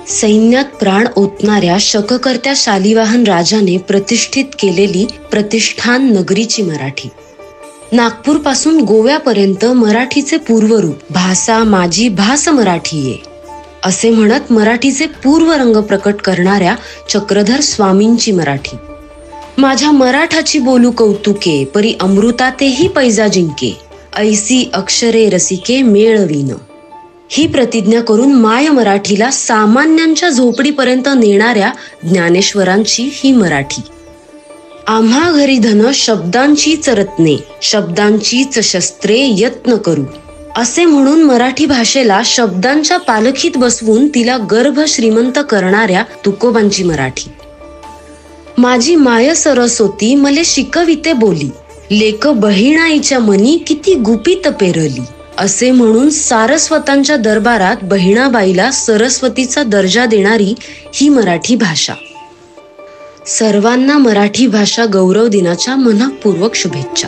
सैन्यात प्राण ओतणाऱ्या शककर्त्या शालिवाहन राजाने प्रतिष्ठित केलेली प्रतिष्ठान नगरीची मराठी. नागपूरपासून गोव्यापर्यंत मराठीचे पूर्वरूप भाषा माझी भास मराठी ये असे म्हणत मराठीचे पूर्वरंग प्रकट करणाऱ्या चक्रधर स्वामींची मराठी. माझ्या मराठाची बोलू कौतुके, परी अमृतातेही पैजा जिंके, ऐसी अक्षरे रसिके मेळवीन. ही प्रतिज्ञा करून माय मराठीला सामान्यांच्या झोपडीपर्यंत नेणाऱ्या ज्ञानेश्वरांची ही मराठी. आम्हा घरी धन शब्दांचीच रत्ने, शब्दांचीच शस्त्रे यत्न करू असे म्हणून मराठी भाषेला शब्दांच्या पालखीत बसवून तिला गर्भ श्रीमंत करणाऱ्या तुकोबांची मराठी. माझी माय सरस्वती मले शिकविते बोली, लेक बहिणाईच्या मनी किती गुपित पेरली असे म्हणून सारस्वतांच्या दरबारात बहिणाबाईला सरस्वतीचा दर्जा देणारी ही मराठी भाषा. सर्वांना मराठी भाषा गौरव दिनाच्या मनःपूर्वक शुभेच्छा.